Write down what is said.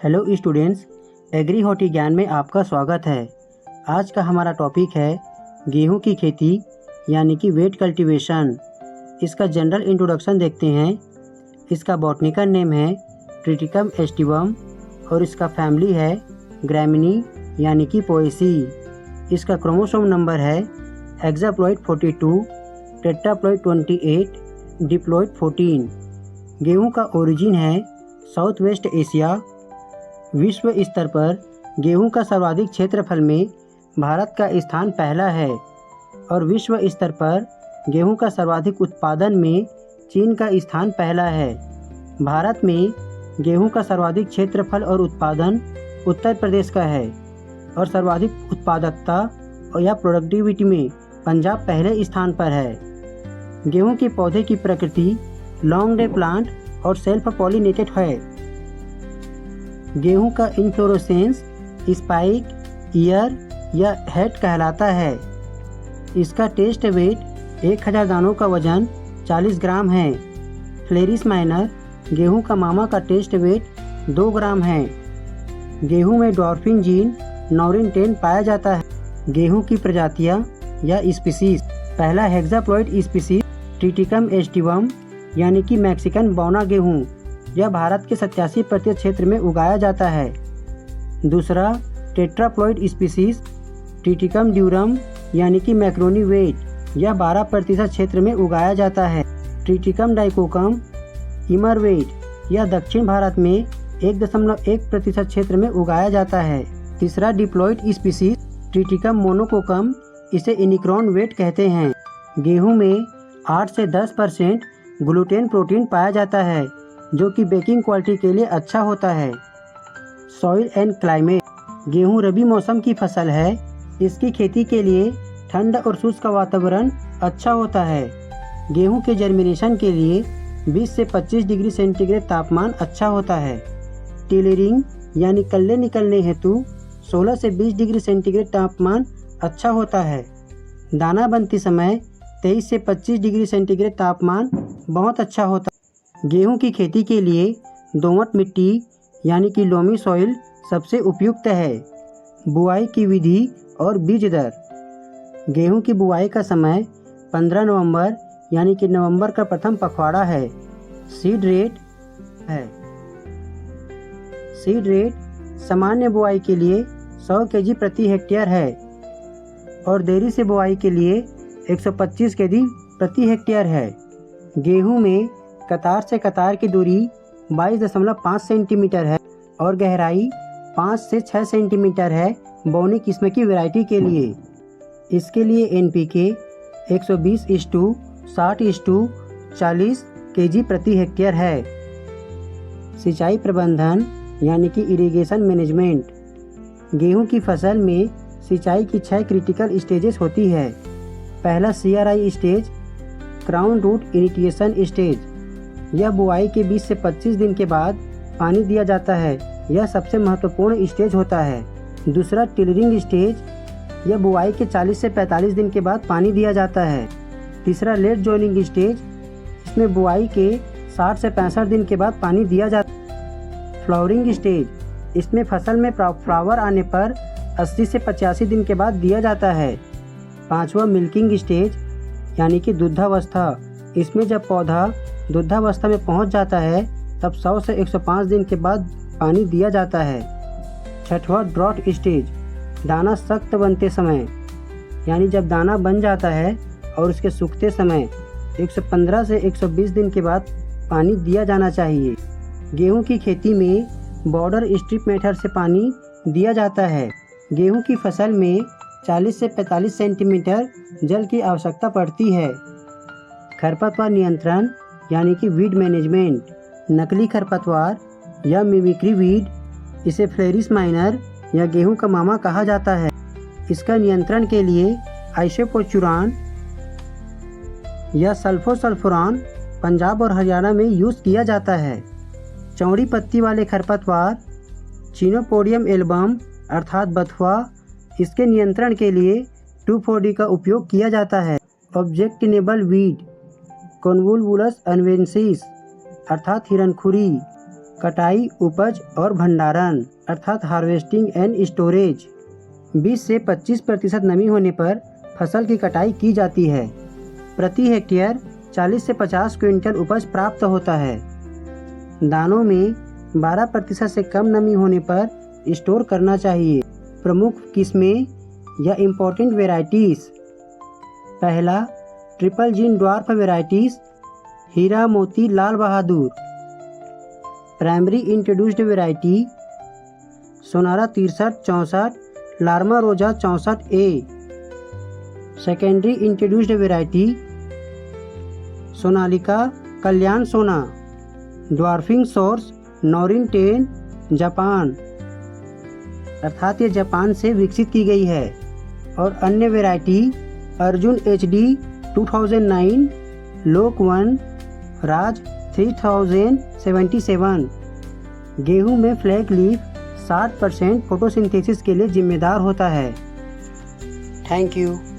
Hello students, agree horti ज्ञान में आपका स्वागत है। आज का हमारा टॉपिक है गेहूं की खेती यानी कि वेट कल्टीवेशन। इसका जनरल इंट्रोडक्शन देखते हैं। इसका बॉटनिकल नेम है ट्रिटिकम एस्टिवम और इसका फैमिली है ग्रैमिनी यानी कि पोएसी। इसका क्रोमोसोम नंबर है हेक्साप्लॉइड 42, टेट्राप्लॉइड 28, डिप्लॉइड 14। गेहूं का ओरिजिन है साउथ वेस्ट एशिया। विश्व स्तर पर गेहूं का सर्वाधिक क्षेत्रफल में भारत का स्थान पहला है और विश्व स्तर पर गेहूं का सर्वाधिक उत्पादन में चीन का स्थान पहला है। भारत में गेहूं का सर्वाधिक क्षेत्रफल और उत्पादन उत्तर प्रदेश का है और सर्वाधिक उत्पादकता या प्रोडक्टिविटी में पंजाब पहले स्थान पर है। गेहूं के पौधे की प्रकृति लॉन्ग डे प्लांट और सेल्फ पॉलिनेटेड है। गेहूं का इन्फ्लोरेसेंस स्पाइक, ईयर या हेड कहलाता है। इसका टेस्ट वेट 1000 दानों का वजन 40 ग्राम है। फ्लेरिस माइनर गेहूं का मामा का टेस्ट वेट 2 ग्राम है। गेहूं में डॉर्फिन जीन नौरिन 10 पाया जाता है। गेहूं की प्रजातियां या स्पीसीज, पहला हेक्साप्लॉइड स्पीसीज ट्रिटिकम एस्टिवम यानी कि मैक्सिकन बौना गेहूं, यह भारत के 87% क्षेत्र में उगाया जाता है। दूसरा टेट्राप्लॉइड स्पीसीज ट्रिटिकम ड्यूरम यानी कि मैक्रोनी वेट, यह 12% क्षेत्र में उगाया जाता है। ट्रिटिकम डाइकोकम इमरवेट, यह दक्षिण भारत में 1.1% क्षेत्र में उगाया जाता है। तीसरा डिप्लॉइड स्पीसीज ट्रिटिकम मोनोकोकम, इसे इनिक्रॉन वेट कहते हैं। गेहूं में 8 से 10% ग्लूटेन प्रोटीन पाया जाता है जो कि बेकिंग क्वालिटी के लिए अच्छा होता है। सॉइल एंड क्लाइमेट, गेहूं रबी मौसम की फसल है। इसकी खेती के लिए ठंड और शुष्क वातावरण अच्छा होता है। गेहूं के जर्मिनेशन के लिए 20 से 25 डिग्री सेंटीग्रेड तापमान अच्छा होता है। टिलरिंग यानी कल्ले निकलने हेतु 16 से 20 डिग्री सेंटीग्रेड तापमान अच्छा होता है। दाना बनते समय 23 से 25 डिग्री सेंटीग्रेड तापमान बहुत अच्छा होता है। गेहूं की खेती के लिए दोमट मिट्टी यानी कि लोमी सॉइल सबसे उपयुक्त है। बुआई की विधि और बीज दर, गेहूं की बुआई का समय 15 नवंबर यानी कि नवंबर का प्रथम पखवाड़ा है। सीड रेट सामान्य बुआई के लिए 100 केजी प्रति हेक्टेयर है और देरी से बुआई के लिए 125 केजी प्रति हेक्टेयर है। गेहूं में कतार से कतार की दूरी 22.5 सेंटीमीटर है और गहराई 5 से 6 सेंटीमीटर है बौनी किस्म की वैरायटी के लिए। इसके लिए एनपीके 120:60:40 केजी प्रति हेक्टेयर है। सिंचाई प्रबंधन यानी कि इरिगेशन मैनेजमेंट, गेहूं की फसल में सिंचाई की 6 क्रिटिकल स्टेजेस होती है। पहला CRI stage, crown root initiation stage, यह बुआई के 20 से 25 दिन के बाद पानी दिया जाता है। यह सबसे महत्वपूर्ण स्टेज होता है। दूसरा टिलरिंग स्टेज, यह बुआई के 40 से 45 दिन के बाद पानी दिया जाता है। तीसरा लेट जॉइनिंग स्टेज, इसमें बुआई के 60 से 65 दिन के बाद पानी दिया जाता है। फ्लावरिंग स्टेज, इसमें फसल में फ्लावर आने पर 80 से 85 दिन के बाद दिया जाता है। पांचवा मिल्किंग स्टेज यानी कि दुग्धावस्था, इसमें जब पौधा दुग्धावस्था में पहुंच जाता है तब 100 से 105 दिन के बाद पानी दिया जाता है। छठवां ड्रॉट स्टेज, दाना सख्त बनते समय, यानी जब दाना बन जाता है और उसके सूखते समय 115 से 120 दिन के बाद पानी दिया जाना चाहिए। गेहूं की खेती में बॉर्डर स्ट्रिप मेथड से पानी दिया जाता है। गेहूं की फसल में 40 से 45 सेंटीमीटर जल की आवश्यकता पड़ती है। खरपतवार नियंत्रण यानी कि वीड मैनेजमेंट, नकली खरपतवार या मिमिक्री वीड, इसे फ्लेरिस माइनर या गेहूं का मामा कहा जाता है। इसका नियंत्रण के लिए आइसोपोचुरान या सल्फोसल्फुरान पंजाब और हरियाणा में यूज़ किया जाता है। चौड़ी पत्ती वाले खरपतवार चिनोपोडियम एल्बम अर्थात बथुआ, इसके नियंत्रण के लिए 2,4-D का उपयोग किया जाता है। ऑब्जेक्टिनेबल वीड कॉन्वोल्वुलस अन्वेंसिस अर्थात हिरनखुरी, कटाई, उपज और भंडारण अर्थात हार्वेस्टिंग एंड स्टोरेज। 20 से 25% नमी होने पर फसल की कटाई की जाती है। प्रति हेक्टेयर 40 से 50 क्विंटल उपज प्राप्त होता है। दानों में 12% से कम नमी होने पर स्टोर करना चाहिए। प्रमुख किस्में या इम्पोर्टेंट वेराइटीज़। पहला, triple gene dwarf varieties, Hira Moti Lal Bahadur. Primary introduced variety, Sonara 6364, Lerma Rojo 64A। Secondary introduced variety, Sonalika Kalyan Sona. Dwarfing source, नॉरिन 10, Japan, अर्थात ये जापान से विकसित की गई है। और अन्य वैरायटी, अर्जुन HD 2009, लोक 1, राज 3077। गेहूं में फ्लैग लीफ 60% फोटोसिंथेसिस के लिए जिम्मेदार होता है। Thank you.